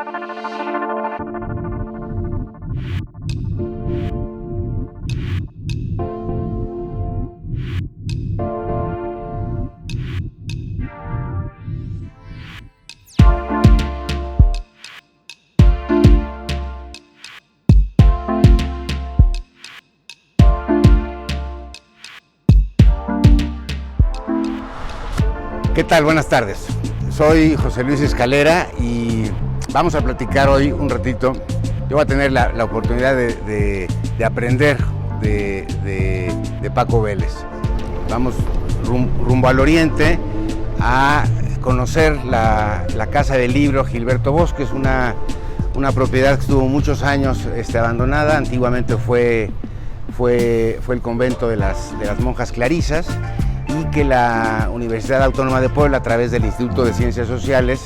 ¿Qué tal? Buenas tardes. Soy José Luis Escalera y vamos a platicar hoy un ratito. Yo voy a tener la oportunidad de aprender de Paco Vélez. Vamos rumbo al oriente a conocer la Casa del Libro Gilberto Bosque. Es una propiedad que estuvo muchos años abandonada. Antiguamente fue el convento de las monjas clarisas, y que la Universidad Autónoma de Puebla, a través del Instituto de Ciencias Sociales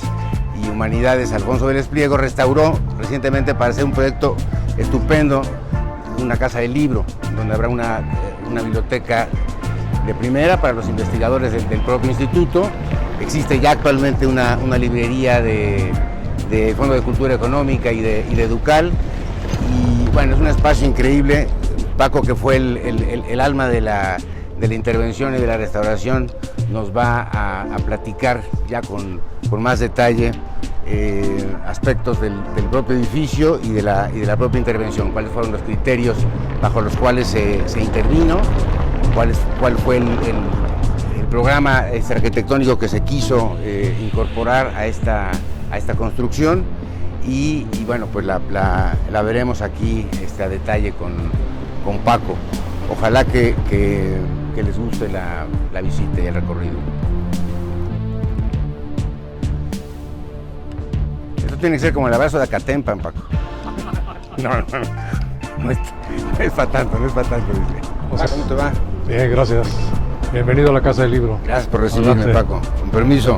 y Humanidades Alfonso Vélez Pliego, restauró recientemente para hacer un proyecto estupendo, una casa del libro, donde habrá una biblioteca de primera para los investigadores del propio instituto. Existe ya actualmente una librería de Fondo de Cultura Económica y de Educal, y bueno, es un espacio increíble. Paco, que fue el alma de la intervención y de la restauración, nos va a platicar ya con más detalle aspectos del propio edificio y de la propia intervención, cuáles fueron los criterios bajo los cuales se intervino, cuál fue el programa arquitectónico que se quiso incorporar a esta construcción, y bueno, pues la veremos aquí a detalle con Paco. Ojalá que les guste la visita y el recorrido. Esto tiene que ser como el abrazo de Acatempan, Paco. No es para tanto, dice. Paco, ¿cómo te va? Bien, gracias. Bienvenido a la Casa del Libro. Gracias por recibirme, Paco. Con permiso.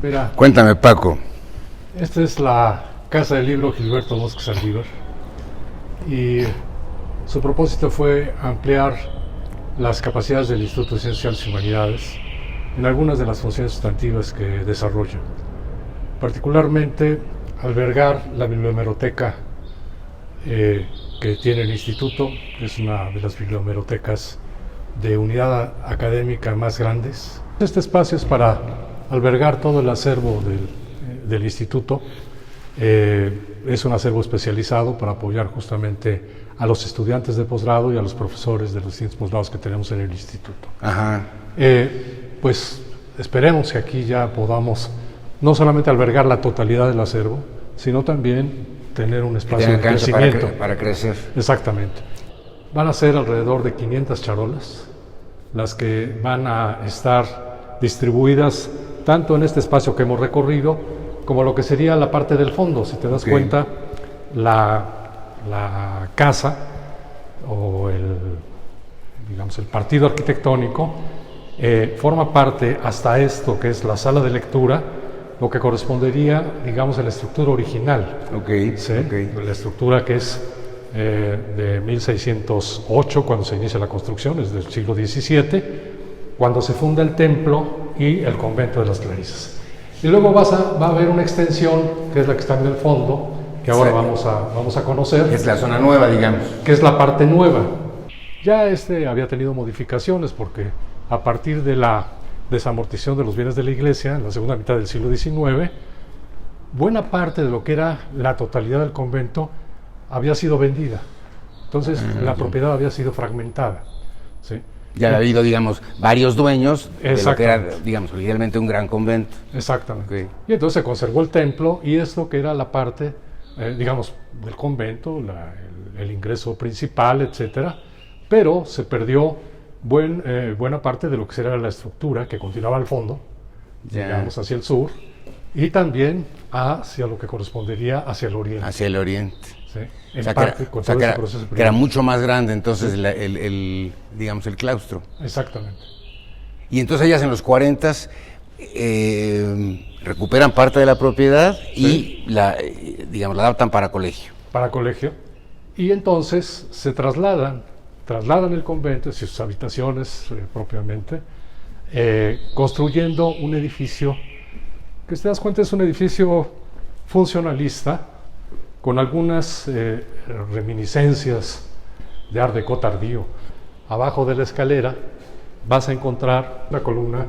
Mira, cuéntame, Paco. Esta es la Casa del Libro Gilberto Bosque Saldívar, y su propósito fue ampliar las capacidades del Instituto de Ciencias y Humanidades en algunas de las funciones sustantivas que desarrolla. Particularmente albergar la bibliohemeroteca que tiene el instituto. Es una de las bibliohemerotecas de unidad académica más grandes. Este espacio es para albergar todo el acervo del instituto. Es un acervo especializado para apoyar justamente a los estudiantes de posgrado y a los profesores de los distintos posgrados que tenemos en el instituto. Ajá. Pues esperemos que aquí ya podamos no solamente albergar la totalidad del acervo, sino también tener un espacio de crecimiento. Para crecer. Exactamente. Van a ser alrededor de 500 charolas las que van a estar distribuidas tanto en este espacio que hemos recorrido, como lo que sería la parte del fondo. Si te das cuenta, la casa o el partido arquitectónico forma parte hasta esto que es la sala de lectura, lo que correspondería, digamos, a la estructura original. ¿Sí? La estructura que es de 1608, cuando se inicia la construcción, es del siglo XVII, cuando se funda el templo y el convento de las Clarisas. Y luego va a haber una extensión, que es la que está en el fondo, que ahora vamos a conocer. Es la zona nueva, digamos. Que es la parte nueva. Ya había tenido modificaciones, porque a partir de la desamortización de los bienes de la iglesia, en la segunda mitad del siglo XIX, buena parte de lo que era la totalidad del convento había sido vendida. Entonces, la propiedad había sido fragmentada. ¿Sí? Ya había habido, digamos, varios dueños de lo que era, digamos, originalmente un gran convento. Exactamente. Y entonces se conservó el templo y esto que era la parte, digamos, del convento, el ingreso principal, etcétera, pero se perdió buena parte de lo que será la estructura que continuaba al fondo, digamos, hacia el sur, y también hacia lo que correspondería hacia el oriente. Hacia el oriente. Sí. Que era mucho más grande entonces digamos, el claustro. Exactamente. Y entonces ellas en los 40s recuperan parte de la propiedad y la adaptan para colegio. Para colegio. Y entonces se trasladan el convento y sus habitaciones propiamente, construyendo un edificio que si te das cuenta es un edificio funcionalista con algunas reminiscencias de Art Deco tardío. Abajo de la escalera vas a encontrar la columna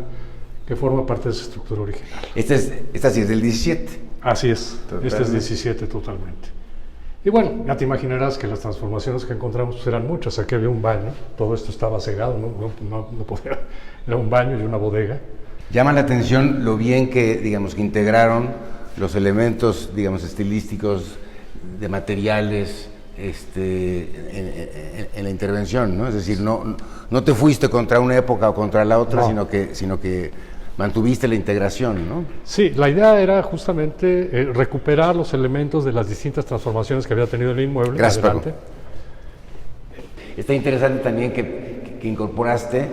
que forma parte de esa estructura original. Esta sí es del 17. Así es, Totalmente. este es 17 totalmente. Y bueno, ya te imaginarás que las transformaciones que encontramos pues, eran muchas. Aquí había un baño, todo esto estaba cegado, no podía, era un baño y una bodega. Llama la atención lo bien que, digamos, que integraron los elementos, digamos, estilísticos de materiales en la intervención, ¿no? Es decir, no te fuiste contra una época o contra la otra, No. sino que mantuviste la integración, ¿no? Sí, la idea era justamente recuperar los elementos de las distintas transformaciones que había tenido el inmueble. Gracias, Paco. adelante. Está interesante también que incorporaste,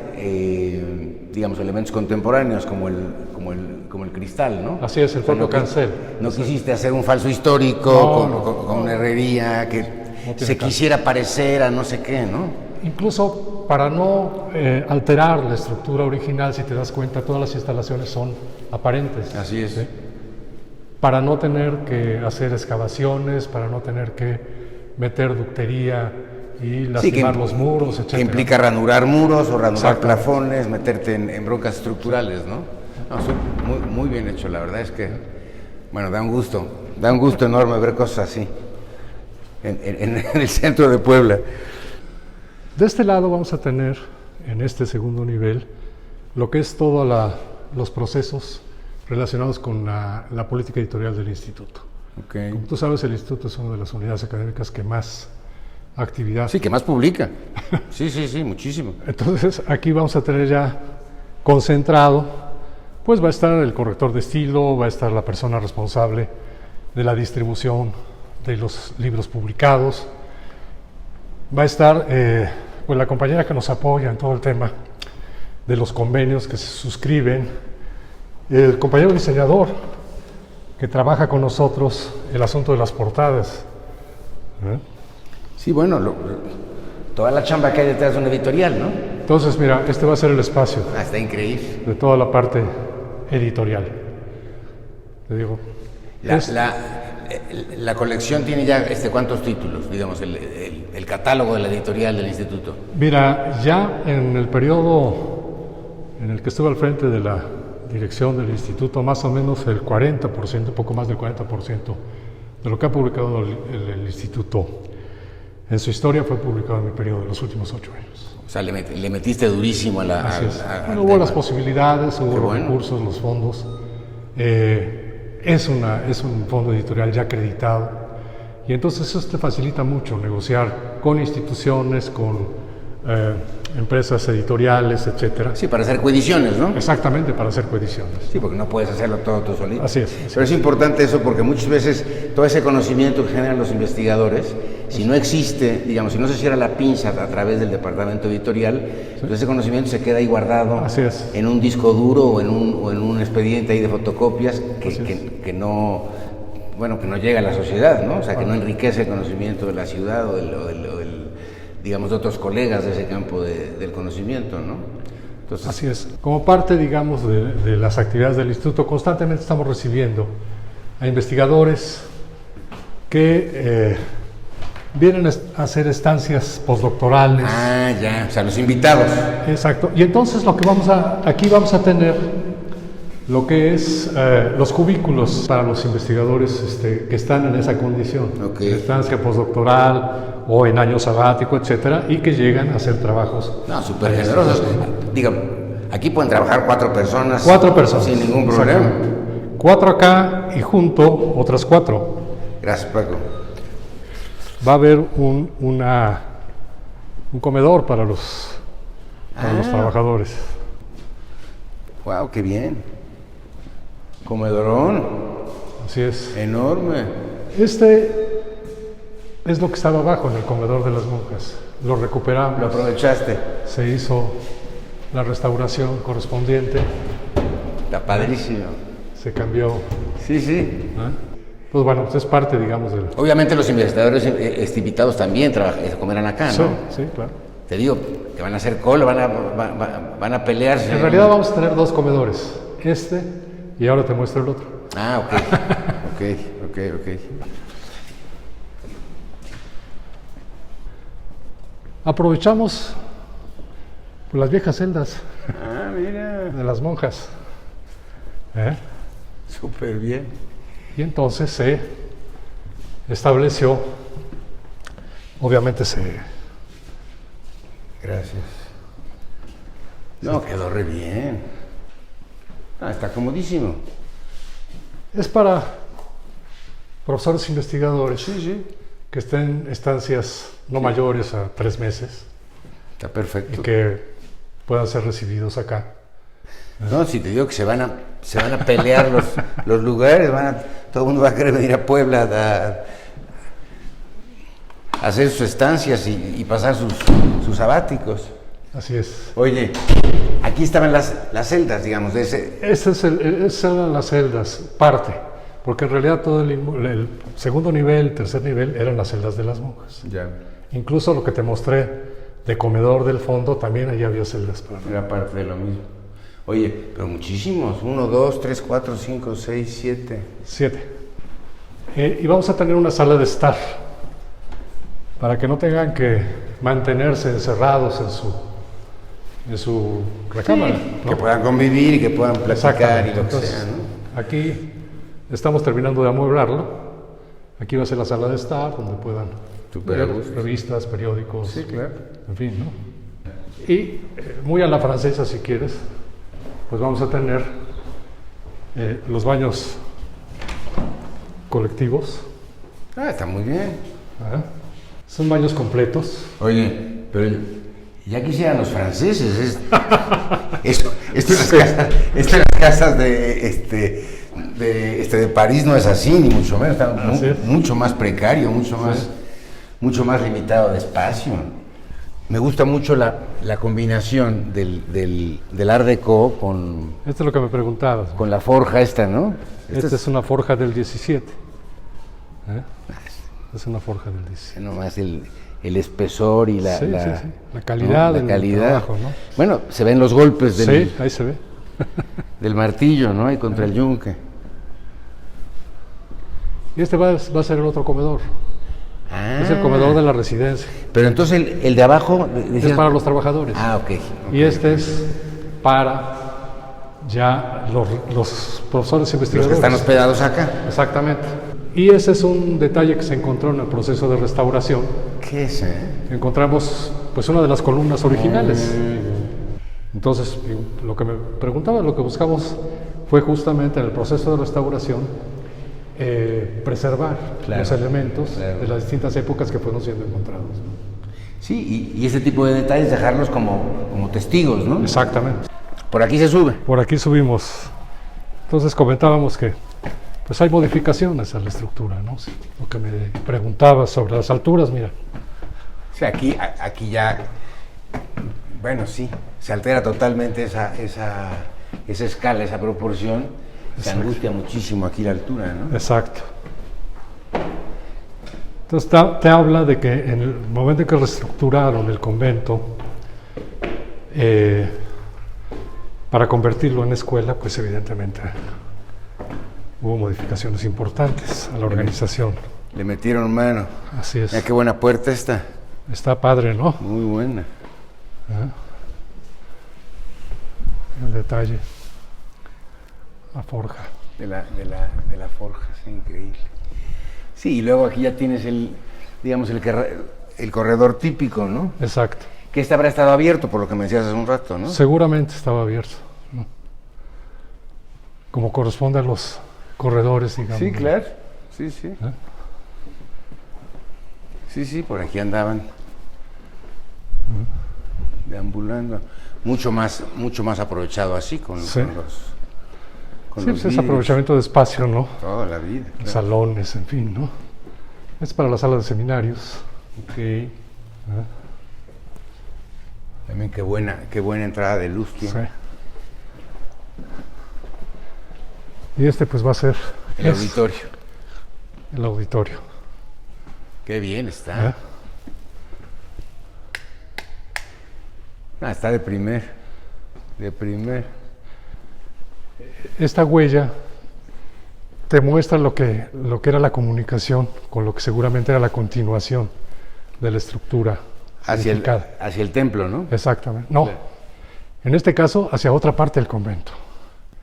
digamos, elementos contemporáneos como el cristal, ¿no? Así es, el fondo cancel. No quisiste hacer un falso histórico con una herrería que tiene se caso. quisiera parecer a no sé qué, ¿no? Incluso para no alterar la estructura original, si te das cuenta, todas las instalaciones son aparentes. Así es. ¿sí? Para no tener que hacer excavaciones, para no tener que meter ductería y lastimar los muros, etc. Que implica ranurar muros o ranurar Exacto. plafones, meterte en broncas estructurales, ¿no? No, muy bien hecho, la verdad es que, bueno, da un gusto enorme ver cosas así en el centro de Puebla. De este lado vamos a tener, en este segundo nivel, lo que es todos los procesos relacionados con la política editorial del instituto. Okay. Como tú sabes, el instituto es una de las unidades académicas que más actividad. Sí, que más publica. Sí, muchísimo. Entonces, aquí vamos a tener ya concentrado, pues va a estar el corrector de estilo, va a estar la persona responsable de la distribución de los libros publicados, va a estar pues la compañera que nos apoya en todo el tema de los convenios que se suscriben, el compañero diseñador que trabaja con nosotros el asunto de las portadas. Sí, bueno, toda la chamba que hay detrás de una editorial, ¿no? Entonces, mira, este va a ser el espacio Está increíble. de toda la parte editorial. Te digo, La colección tiene ya ¿cuántos títulos? Digamos, el catálogo de la editorial del instituto. mira, ya en el periodo en el que estuve al frente de la dirección del instituto, más o menos el 40%, un poco más del 40% de lo que ha publicado el instituto en su historia fue publicado en mi periodo de los últimos 8 años. O sea, le metiste durísimo a la... Así es. al Bueno, hubo tema. las posibilidades, hubo Qué los bueno. recursos, los fondos. Es un fondo editorial ya acreditado y entonces eso te facilita mucho negociar con instituciones, con empresas editoriales, etcétera. Sí, para hacer coediciones, ¿no? Exactamente, para hacer coediciones. Sí, porque no puedes hacerlo todo tú solito. Así es. Pero es importante eso porque muchas veces todo ese conocimiento que generan los investigadores, si no existe, digamos, si no se cierra la pinza a través del departamento editorial, pues ese conocimiento se queda ahí guardado Así es. en un disco duro o en un expediente ahí de fotocopias que no, bueno, que no llega a la sociedad, ¿no? O sea, que no enriquece el conocimiento de la ciudad o del digamos, de otros colegas de ese campo del conocimiento, ¿no? Entonces, Así es. Como parte, digamos, de las actividades del instituto, constantemente estamos recibiendo a investigadores que vienen a hacer estancias postdoctorales. Ah, ya, o sea, los invitados. Exacto. Y entonces aquí vamos a tener lo que es los cubículos para los investigadores que están en esa condición, Ok. de estancia postdoctoral o en año sabático, etcétera, y que llegan a hacer trabajos. No, súper generosos. Digo, aquí pueden trabajar 4 personas. 4 personas. Sin ningún problema. Exactamente. 4 acá y junto otras 4. Gracias, Paco. Va a haber un comedor para los trabajadores. Wow, qué bien. Comedorón, Así es. enorme. Este es lo que estaba abajo en el comedor de las monjas. Lo recuperamos. Lo aprovechaste. Se hizo la restauración correspondiente, Está padrísimo. se cambió. Sí, sí. Pues bueno, pues es parte, digamos, del... Obviamente los investigadores invitados también comerán acá, Sí, ¿no? sí, claro. Te digo que van a hacer cola, van a pelearse. En realidad vamos a tener 2 comedores, y ahora te muestro el otro. Ah, ok. Ok. Aprovechamos las viejas celdas Ah, mira. de las monjas. Súper bien. Y entonces se estableció, obviamente Gracias. No, quedó re bien. Ah, está comodísimo. es para profesores investigadores Sí. que estén en estancias no mayores a 3 meses Está y perfecto. que puedan ser recibidos acá. No, si te digo que se van a pelear los lugares, todo el mundo va a querer venir a Puebla a hacer sus estancias y pasar sus sabáticos. Así es. Oye, aquí estaban las celdas, digamos, de ese. Esas eran las celdas, parte, porque en realidad todo el segundo nivel, tercer nivel eran las celdas de las monjas. Ya. Incluso lo que te mostré de comedor del fondo, también allí había celdas para Era parte de lo mismo. Oye, pero muchísimos. 1, 2, 3, 4, 5, 6, 7. 7. Y vamos a tener una sala de estar, para que no tengan que mantenerse encerrados en su recámara. ¿no? Que puedan convivir y que puedan platicar y lo que Entonces, sea, ¿no? aquí estamos terminando de amueblarlo. Aquí va a ser la sala de estar, donde puedan Súper a ver gusto. revistas, periódicos, Sí, claro. en fin, ¿no? Y muy a la francesa, si quieres, pues vamos a tener los baños colectivos. Ah, está muy bien. ¿eh? Son baños completos. Oye, pero ya quisieran los franceses. Esto en las casas de París no es así, ni mucho menos. Está mucho más precario, mucho más limitado de espacio. Me gusta mucho la combinación del Art Deco Esto es lo que me preguntabas. con la forja esta, ¿no? Esta es una forja del 17. Es una forja del 17. Nomás el espesor y la calidad, ¿no? del calidad. trabajo, ¿no? Bueno, se ven los golpes Sí, ahí se ve. del martillo, ¿no? Y contra el yunque. Y este va a ser el otro comedor. Ah, Es el comedor de la residencia. pero entonces el de abajo Es para los trabajadores. Ah, ok. Y este es para ya los profesores Los investigadores. que están hospedados acá. Exactamente. Y ese es un detalle que se encontró en el proceso de restauración. ¿Qué es, Encontramos pues una de las columnas originales. Entonces, lo que me preguntaba, lo que buscamos fue justamente en el proceso de restauración preservar los elementos de las distintas épocas que fueron siendo encontrados. Sí, y ese tipo de detalles dejarlos como testigos, ¿no? Exactamente. Por aquí se sube. Por aquí subimos. Entonces comentábamos que pues hay modificaciones a la estructura, ¿no? Lo que me preguntabas sobre las alturas, mira. Sí, aquí ya, bueno, sí, se altera totalmente esa escala, esa proporción. Se angustia muchísimo aquí la altura, ¿no? Exacto. Entonces te habla de que en el momento en que reestructuraron el convento, para convertirlo en escuela, pues evidentemente hubo modificaciones importantes a la organización. Le metieron mano. Así es. Mira qué buena puerta esta. Está padre, ¿no? Muy buena. El detalle. La forja. De la forja, sí, increíble. Sí, y luego aquí ya tienes el corredor típico, ¿no? Exacto. Que este habrá estado abierto, por lo que me decías hace un rato, ¿no? Seguramente estaba abierto, ¿no? Como corresponde a los corredores, digamos. Sí, claro. Sí, sí. Sí, por aquí andaban deambulando. Mucho más aprovechado así con los pues es vidrios. aprovechamiento de espacio, ¿no? Toda la vida. Claro. Salones, en fin, ¿no? Es para la sala de seminarios. Ok. También qué buena entrada de luz tiene. Sí. Y este pues va a ser El auditorio. El auditorio. Qué bien está. Está de primer. De primer. Esta huella te muestra lo que era la comunicación con lo que seguramente era la continuación de la estructura edificada. Hacia el templo, ¿no? Exactamente. No, Claro. en este caso hacia otra parte del convento.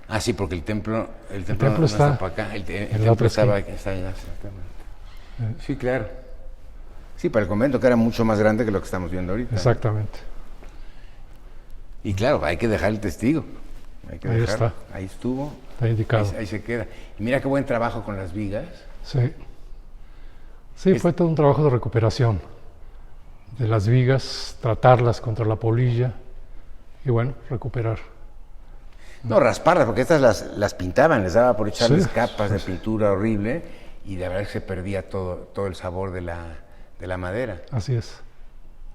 Ah, sí, porque el templo templo no está para acá, el en la templo otra está allá, exactamente. Sí, claro. Sí, para el convento, que era mucho más grande que lo que estamos viendo ahorita. Exactamente. Y claro, hay que dejar el testigo. Hay que Ahí dejarlo. está. Ahí estuvo. Está indicado. Ahí se queda. Y mira qué buen trabajo con las vigas. Sí. Sí, fue todo un trabajo de recuperación de las vigas, tratarlas contra la polilla y bueno, recuperar. No, rasparlas, porque estas las pintaban, les daba por echarles Sí, capas de pintura horrible y la verdad es que se perdía todo el sabor de la madera. Así es.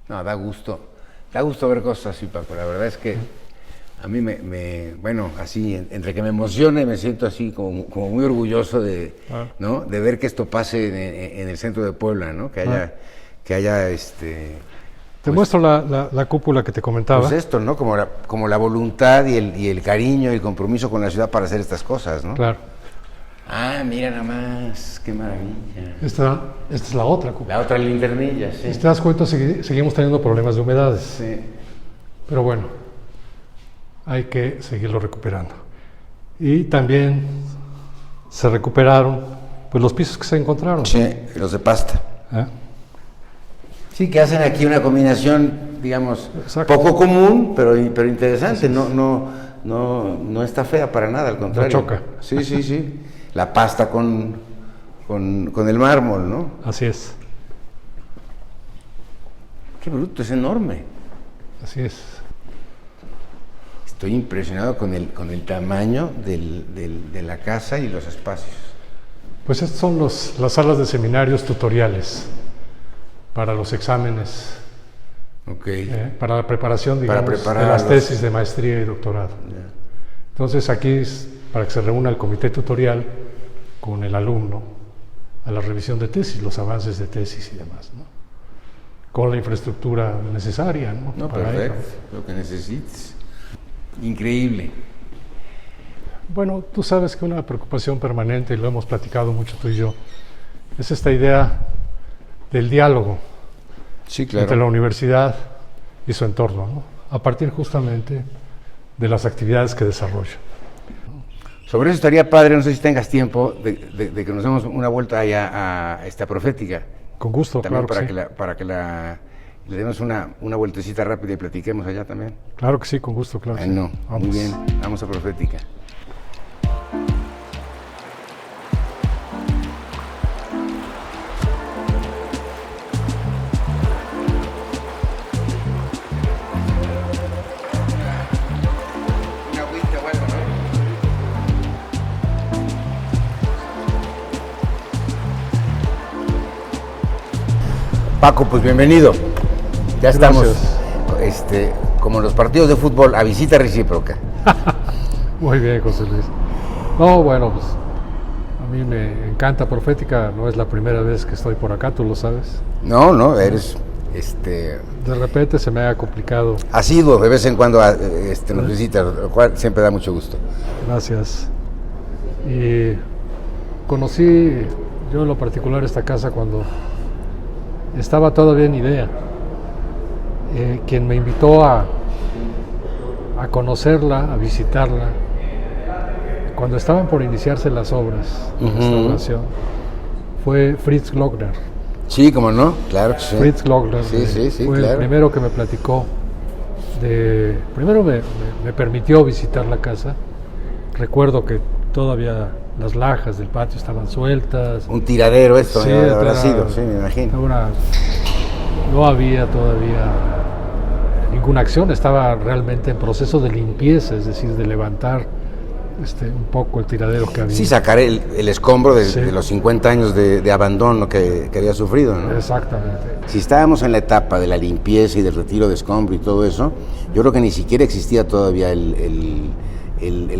No, da gusto ver cosas así, Paco. La verdad es que a mí bueno, así, entre que me emociona y me siento así como muy orgulloso ¿no? De ver que esto pase en el centro de Puebla, ¿no? Que haya Te muestro la cúpula que te comentaba. pues esto, ¿no? Como la voluntad y el cariño y el compromiso con la ciudad para hacer estas cosas, ¿no? Claro. Ah, mira nada más, qué maravilla. Esta es la otra cúpula. La otra linternilla, sí. Si te das cuenta, seguimos teniendo problemas de humedades. Sí. Pero bueno, hay que seguirlo recuperando. Y también se recuperaron pues, los pisos que se encontraron. Sí, los de pasta. ¿Eh? Sí, que hacen aquí una combinación, digamos, Exacto. poco común, pero interesante. No está fea para nada, al contrario. No choca. Sí. La pasta con el mármol, ¿no? Así es, Qué bruto, es enorme. así es. Estoy impresionado con el tamaño de la casa y los espacios. Pues estas son las salas de seminarios tutoriales para los exámenes, Ok. para la preparación, digamos, preparar de las los- tesis de maestría y doctorado. Ya. Entonces aquí es para que se reúna el comité tutorial con el alumno a la revisión de tesis, los avances de tesis y demás, ¿no? Con la infraestructura necesaria, ¿no? No, Para perfecto, ello. lo que necesites. Increíble. Bueno, tú sabes que una preocupación permanente, y lo hemos platicado mucho tú y yo, es esta idea del diálogo Sí, entre la universidad y su entorno, ¿no? A partir justamente de las actividades que desarrolla. Sobre eso estaría padre, no sé si tengas tiempo, de que nos demos una vuelta allá a esta profética. Con gusto, También claro que sí. para que le demos una vueltecita rápida y platiquemos allá también. Claro que sí, con gusto, claro que sí. Bueno, Vamos. muy bien, vamos a profética. Una agüita o algo, ¿no? Paco, pues bienvenido. Ya estamos, como los partidos de fútbol, a visita recíproca. Muy bien, José Luis. No, bueno, pues a mí me encanta Profética, no es la primera vez que estoy por acá, tú lo sabes. No, eres De repente se me ha complicado. asiduo, de vez en cuando nos visitas, lo cual siempre da mucho gusto. Gracias. Y conocí yo en lo particular esta casa cuando estaba todavía en idea. Quien me invitó a conocerla, a visitarla, cuando estaban por iniciarse las obras de restauración, fue Fritz Glockner. Sí, como no, claro que sí. Fritz Glockner Sí, fue claro. el primero que me platicó primero me permitió visitar la casa. Recuerdo que todavía las lajas del patio estaban sueltas. Un tiradero esto, Sí, ¿no? Habrá era- sido, sí, me imagino. No había todavía ninguna acción, estaba realmente en proceso de limpieza, es decir, de levantar un poco el tiradero que había. Sí, sacar el escombro Sí. de los 50 años de abandono que había sufrido, ¿no? Exactamente. Si estábamos en la etapa de la limpieza y del retiro de escombro y todo eso, yo creo que ni siquiera existía todavía el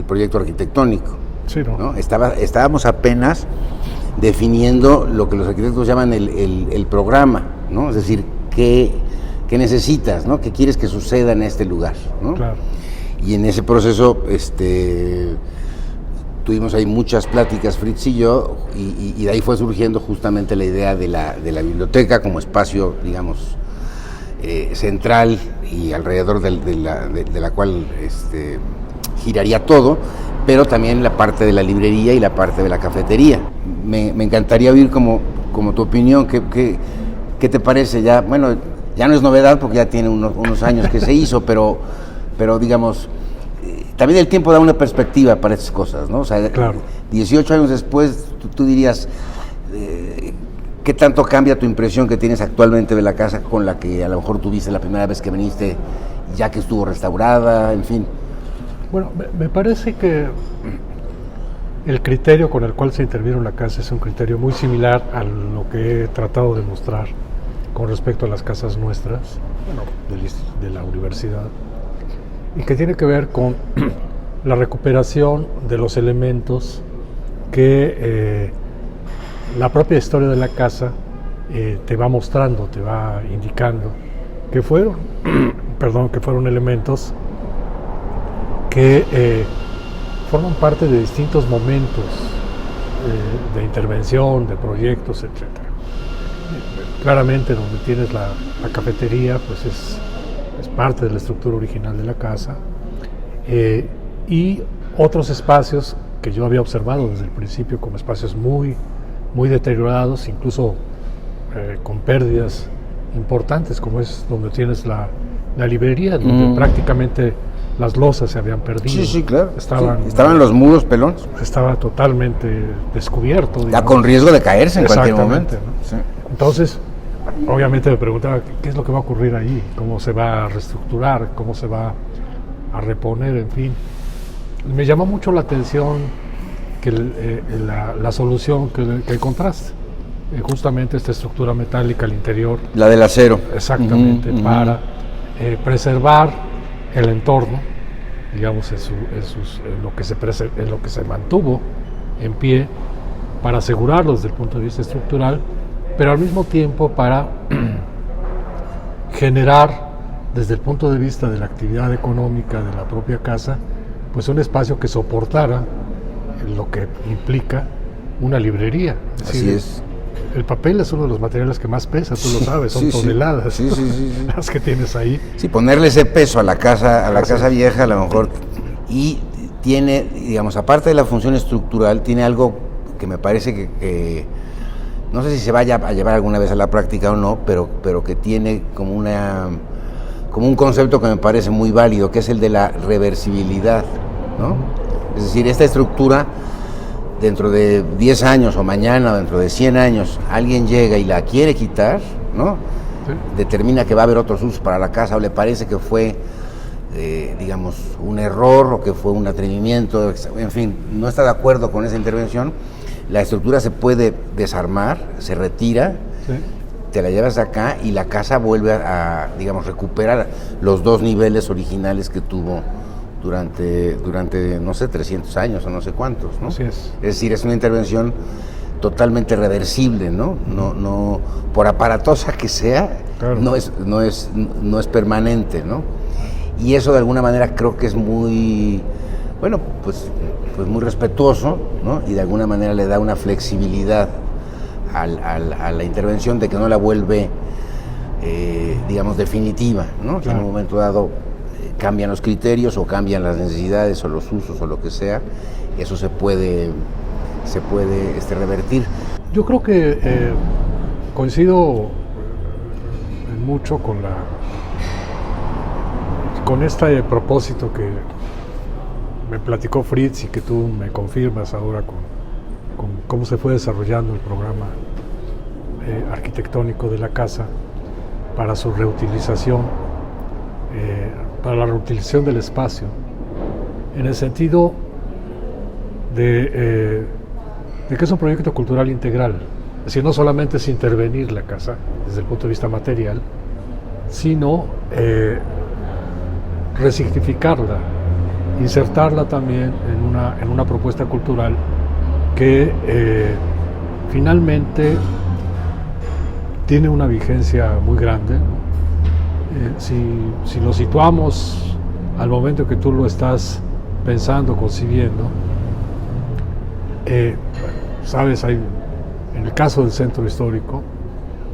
proyecto arquitectónico, Sí, ¿no? ¿no? Estábamos apenas definiendo lo que los arquitectos llaman el programa, ¿no? Es decir, qué necesitas, ¿no? ¿Qué quieres que suceda en este lugar, ¿no? Claro. Y en ese proceso, tuvimos ahí muchas pláticas, Fritz y yo, y de ahí fue surgiendo justamente la idea de la biblioteca como espacio, digamos, central y alrededor de la cual giraría todo, pero también la parte de la librería y la parte de la cafetería. Me encantaría oír como tu opinión, ¿qué te parece? Ya, bueno, ya no es novedad porque ya tiene unos años que se hizo, pero digamos, también el tiempo da una perspectiva para estas cosas, ¿no? O sea, claro. 18 años después, tú dirías, ¿qué tanto cambia tu impresión que tienes actualmente de la casa con la que a lo mejor tuviste la primera vez que viniste, ya que estuvo restaurada, en fin? Bueno, me parece que el criterio con el cual se intervino en la casa es un criterio muy similar a lo que he tratado de mostrar con respecto a las casas nuestras, bueno, de la universidad, y que tiene que ver con la recuperación de los elementos que la propia historia de la casa te va mostrando, te va indicando que fueron, que fueron elementos que forman parte de distintos momentos de intervención, de proyectos, etc. Claramente donde tienes la cafetería, pues es parte de la estructura original de la casa, y otros espacios que yo había observado desde el principio como espacios muy, muy deteriorados, incluso con pérdidas importantes, como es donde tienes la librería, donde prácticamente las losas se habían perdido. Sí, claro. Estaban los muros pelones. Estaba totalmente descubierto. Ya con riesgo de caerse en cualquier momento. ¿No? Sí. Entonces, obviamente me preguntaba qué es lo que va a ocurrir ahí, cómo se va a reestructurar, cómo se va a reponer, en fin. Me llamó mucho la atención que la solución que encontraste, justamente esta estructura metálica al interior. La del acero. Exactamente, para preservar el entorno, digamos, en lo que se mantuvo en pie, para asegurarlo desde el punto de vista estructural, pero al mismo tiempo para generar, desde el punto de vista de la actividad económica de la propia casa, pues un espacio que soportara lo que implica una librería. Es decir, así es. El papel es uno de los materiales que más pesa, tú lo sabes, son toneladas sí. las que tienes ahí. Sí, ponerle ese peso a la casa vieja a lo mejor, y tiene, digamos, aparte de la función estructural, tiene algo que me parece que no sé si se vaya a llevar alguna vez a la práctica o no, pero que tiene como un concepto que me parece muy válido, que es el de la reversibilidad, ¿no? Es decir, esta estructura, dentro de 10 años o mañana, dentro de 100 años, alguien llega y la quiere quitar, ¿no? Sí. Determina que va a haber otros usos para la casa, o le parece que fue, digamos, un error o que fue un atrevimiento, en fin, no está de acuerdo con esa intervención. La estructura se puede desarmar, se retira, sí, te la llevas acá y la casa vuelve a, digamos, recuperar los dos niveles originales que tuvo durante, no sé, 300 años o no sé cuántos, ¿no? Así es. Es decir, es una intervención totalmente reversible, ¿no? No, por aparatosa que sea, claro, no es permanente, ¿no? Y eso de alguna manera creo que es muy, bueno, pues muy respetuoso, ¿no? Y de alguna manera le da una flexibilidad a la intervención, de que no la vuelve, digamos, definitiva, ¿no? Claro. Que en un momento dado cambian los criterios o cambian las necesidades o los usos o lo que sea, eso se puede revertir. Yo creo que coincido en mucho con este propósito que me platicó Fritz y que tú me confirmas ahora con cómo se fue desarrollando el programa arquitectónico de la casa para su reutilización, para la reutilización del espacio, en el sentido de que es un proyecto cultural integral. Es decir, no solamente es intervenir la casa desde el punto de vista material, sino resignificarla, insertarla también en una propuesta cultural que finalmente tiene una vigencia muy grande, ¿no? Si lo situamos al momento que tú lo estás pensando, concibiendo, Sabes, en el caso del centro histórico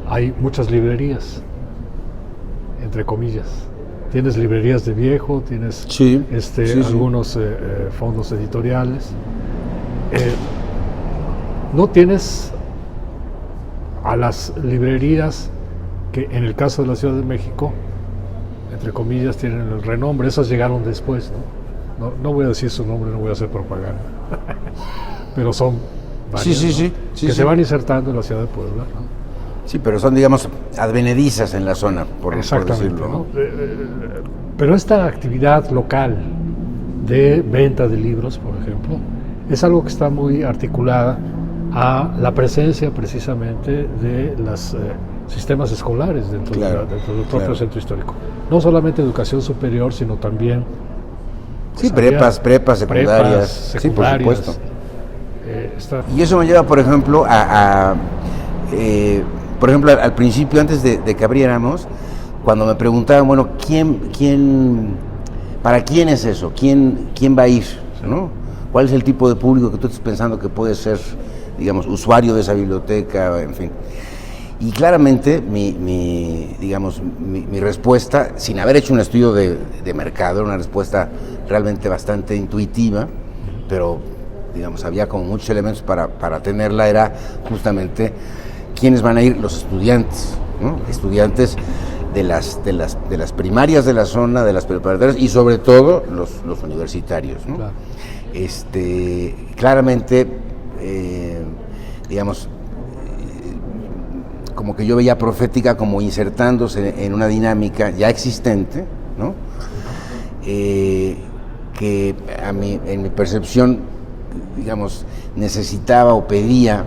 hay muchas librerías, entre comillas. Tienes librerías de viejo, tienes algunos fondos editoriales. No tienes a las librerías que en el caso de la Ciudad de México, entre comillas, tienen el renombre. Esas llegaron después, ¿no? No voy a decir su nombre, no voy a hacer propaganda, pero son varias, que se van insertando en la ciudad de Puebla, ¿no? Sí, pero son, digamos, advenedizas en la zona, por decirlo, ¿no? Pero esta actividad local de venta de libros, por ejemplo, es algo que está muy articulada a la presencia precisamente de los sistemas escolares dentro del propio centro histórico. No solamente educación superior, sino también prepas secundarias. Sí, por supuesto. Y eso me lleva, por ejemplo, al principio, antes de que abriéramos, cuando me preguntaban, bueno, ¿para quién es eso? ¿Quién va a ir? ¿No? ¿Cuál es el tipo de público que tú estás pensando que puede ser, digamos, usuario de esa biblioteca, en fin? Y claramente mi respuesta, sin haber hecho un estudio de mercado, era una respuesta realmente bastante intuitiva, pero, digamos, había como muchos elementos para tenerla, era justamente quiénes van a ir: los estudiantes, ¿no? Estudiantes de las primarias de la zona, de las preparatorias y sobre todo los universitarios, ¿no? Claro. Claramente, digamos, como que yo veía Profética como insertándose en una dinámica ya existente, ¿no? Que en mi percepción, digamos, necesitaba o pedía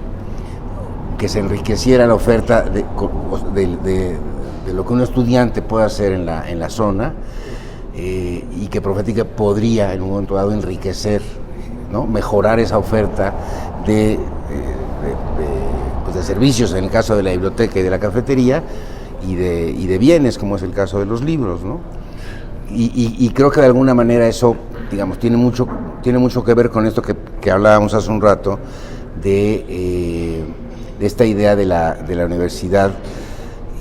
que se enriqueciera la oferta de lo que un estudiante puede hacer en la zona, y que Profética podría en un momento dado enriquecer, ¿no? Mejorar esa oferta de servicios, en el caso de la biblioteca y de la cafetería, y de bienes, como es el caso de los libros, ¿no? Y creo que de alguna manera eso, digamos, tiene mucho que ver con esto que hablábamos hace un rato, de esta idea de la universidad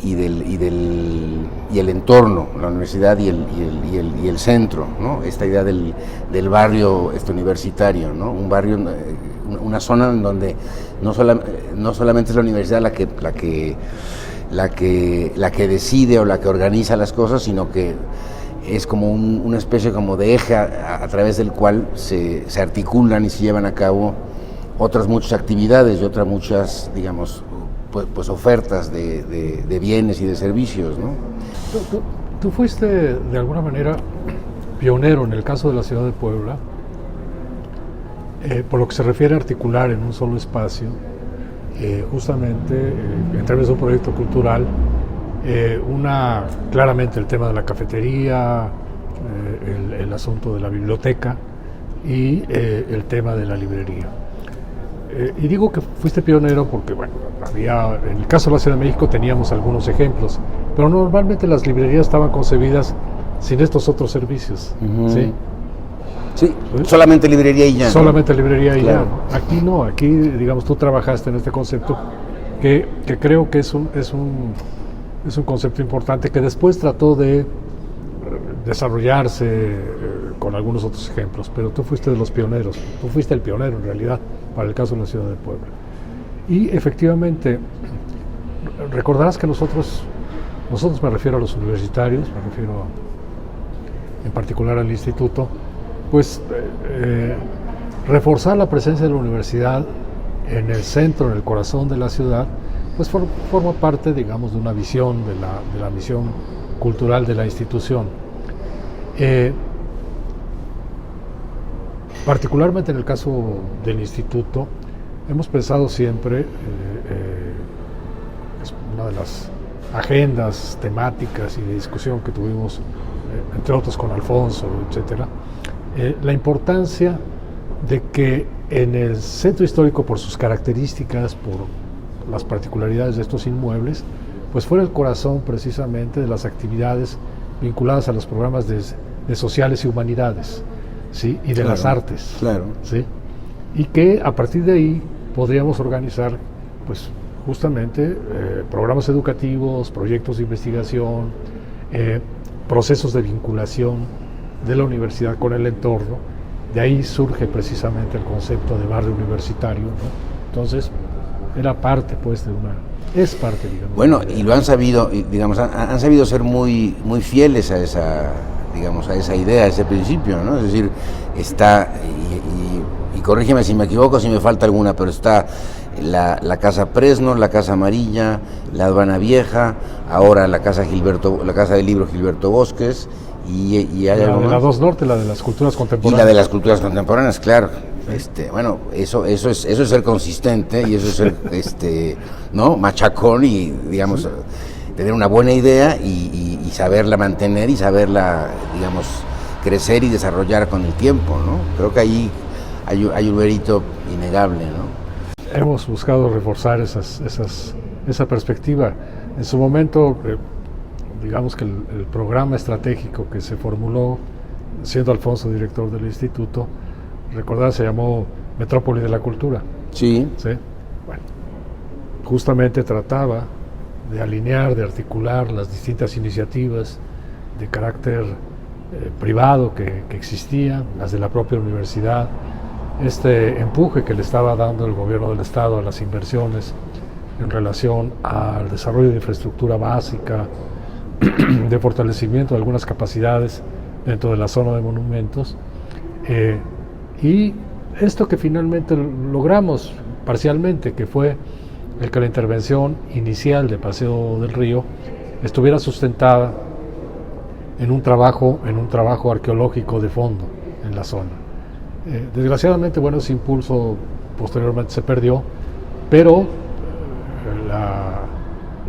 y el entorno, la universidad y el centro, ¿no? Esta idea del barrio universitario, ¿no? Un barrio, una zona en donde no solamente es la universidad la que decide o la que organiza las cosas, sino que es como una especie como de eje a través del cual se articulan y se llevan a cabo otras muchas actividades y otras muchas, digamos, pues ofertas de bienes y de servicios, ¿no? Tú fuiste de alguna manera pionero en el caso de la ciudad de Puebla, por lo que se refiere a articular en un solo espacio, justamente en términos de un proyecto cultural, claramente el tema de la cafetería, el asunto de la biblioteca y el tema de la librería. Y digo que fuiste pionero porque, bueno, en el caso de la Ciudad de México teníamos algunos ejemplos, pero normalmente las librerías estaban concebidas sin estos otros servicios, ¿sí? Sí, solamente librería y ya. Solamente librería y ya, ¿no? Aquí no, aquí, digamos, tú trabajaste en este concepto que creo que es un concepto importante que después trató de desarrollarse con algunos otros ejemplos, pero tú fuiste de los pioneros, tú fuiste el pionero en realidad para el caso de la ciudad de Puebla. Y efectivamente, recordarás que nosotros me refiero a los universitarios, me refiero en particular al instituto, pues reforzar la presencia de la universidad en el centro, en el corazón de la ciudad, pues forma parte, digamos, de una visión, de la misión cultural de la institución. Particularmente en el caso del instituto, hemos pensado siempre, es una de las agendas temáticas y de discusión que tuvimos, entre otros con Alfonso, etcétera, la importancia de que en el centro histórico, por sus características, por las particularidades de estos inmuebles, pues fuera el corazón precisamente de las actividades vinculadas a los programas de sociales y humanidades, ¿sí? Y de las artes. Claro. ¿Sí? y que a partir de ahí podríamos organizar pues justamente programas educativos, proyectos de investigación, procesos de vinculación de la universidad con el entorno. De ahí surge precisamente el concepto de barrio universitario, ¿no? Entonces era parte pues es parte, digamos. Bueno, y lo han sabido, digamos, han sabido ser muy fieles a esa, digamos, a esa idea, a ese principio, ¿no? Es decir, está, y corrígeme si me equivoco, si me falta alguna, pero está la Casa Presno, la Casa Amarilla, la Aduana Vieja, ahora la Casa del Libro Gilberto Bosques, y hay algo más. La 2 Norte, la de las culturas contemporáneas. Y la de las culturas contemporáneas, claro. Bueno, eso es ser consistente, y eso es ser ¿no? Machacón, y digamos, tener una buena idea y saberla mantener y saberla, digamos, crecer y desarrollar con el tiempo, ¿no? Creo que ahí hay un mérito innegable, ¿no? Hemos buscado reforzar esa perspectiva. En su momento, digamos que el programa estratégico que se formuló, siendo Alfonso director del instituto, recordar, se llamó Metrópoli de la Cultura. Sí. ¿Sí? Bueno, justamente trataba de alinear, de articular las distintas iniciativas de carácter privado que existían, las de la propia universidad, este empuje que le estaba dando el gobierno del Estado a las inversiones en relación al desarrollo de infraestructura básica, de fortalecimiento de algunas capacidades dentro de la zona de monumentos, y esto que finalmente logramos parcialmente, que fue el que la intervención inicial de Paseo del Río estuviera sustentada en un trabajo arqueológico de fondo en la zona. Desgraciadamente, bueno, ese impulso posteriormente se perdió, pero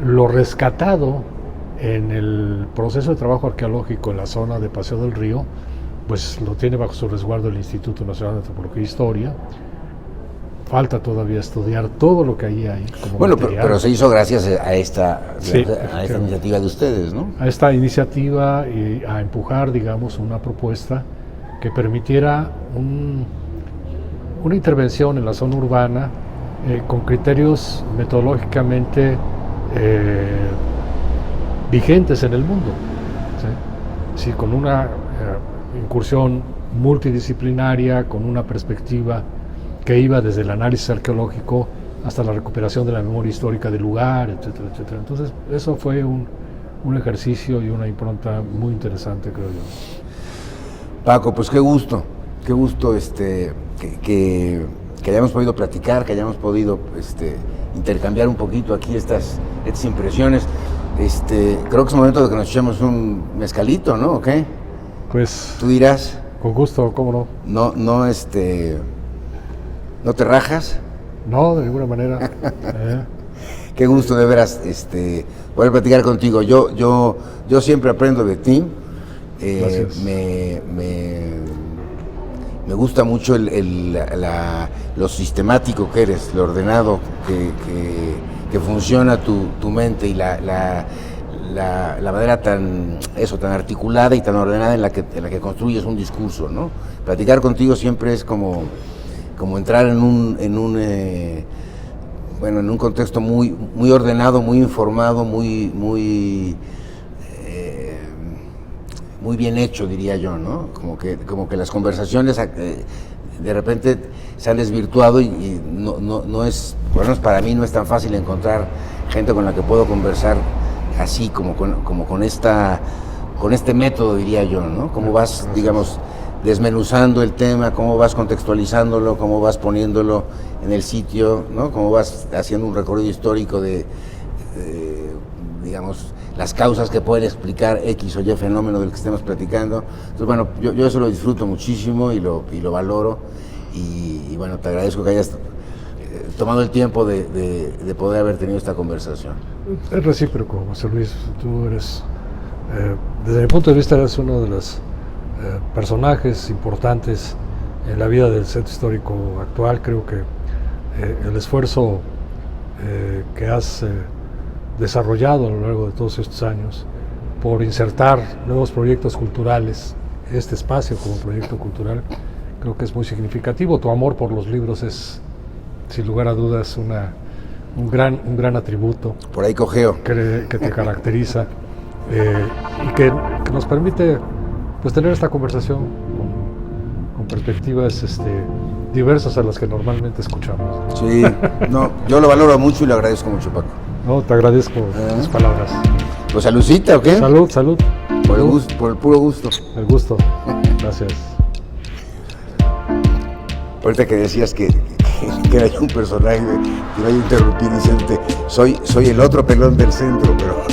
lo rescatado en el proceso de trabajo arqueológico en la zona de Paseo del Río, pues lo tiene bajo su resguardo el Instituto Nacional de Antropología e Historia. Falta todavía estudiar todo lo que allí hay como bueno, material. pero se hizo gracias a esta Sí, iniciativa de ustedes, ¿no? A esta iniciativa y a empujar, digamos, una propuesta que permitiera una intervención en la zona urbana con criterios metodológicamente vigentes en el mundo, ¿sí? Sí, con una incursión multidisciplinaria, con una perspectiva que iba desde el análisis arqueológico hasta la recuperación de la memoria histórica del lugar, etcétera, etcétera. Entonces, eso fue un ejercicio y una impronta muy interesante, creo yo. Paco, pues qué gusto que hayamos podido platicar, que hayamos podido intercambiar un poquito aquí estas impresiones. Creo que es momento de que nos echemos un mezcalito, ¿no? ¿O qué? Pues tú dirás. Con gusto, ¿cómo no? ¿No te rajas? No, de ninguna manera. Qué gusto, de veras, poder platicar contigo. Yo siempre aprendo de ti. Gracias. Me gusta mucho lo sistemático que eres, lo ordenado que funciona tu mente, y la manera tan articulada y tan ordenada en la que construyes un discurso, ¿no? Platicar contigo siempre es como entrar en un contexto muy ordenado, muy informado, muy bien hecho, diría yo, ¿no? Como que las conversaciones de repente se han desvirtuado, y no es, por lo menos para mí, no es tan fácil encontrar gente con la que puedo conversar así, como con este método, diría yo, ¿no? Cómo vas, digamos, desmenuzando el tema, cómo vas contextualizándolo, cómo vas poniéndolo en el sitio, ¿no? Cómo vas haciendo un recorrido histórico de digamos, las causas que pueden explicar X o Y fenómeno del que estemos platicando. Entonces, bueno, yo eso lo disfruto muchísimo y lo valoro, y bueno, te agradezco que hayas tomado el tiempo de poder haber tenido esta conversación. Es recíproco, José Luis. Tú eres, desde mi punto de vista, eres uno de los personajes importantes en la vida del centro histórico actual. Creo que el esfuerzo que has desarrollado a lo largo de todos estos años por insertar nuevos proyectos culturales, este espacio como proyecto cultural, creo que es muy significativo. Tu amor por los libros es, sin lugar a dudas, un gran atributo. Por ahí cojeo. Que te caracteriza y que nos permite pues tener esta conversación con perspectivas diversas a las que normalmente escuchamos. Sí, no, yo lo valoro mucho y lo agradezco mucho, Paco. No, te agradezco tus palabras. Pues saludcita, ¿o qué? Salud. Por el puro gusto. El gusto. Gracias. Ahorita que decías que era yo un personaje, que iba a interrumpir diciéndote, soy el otro pelón del centro, pero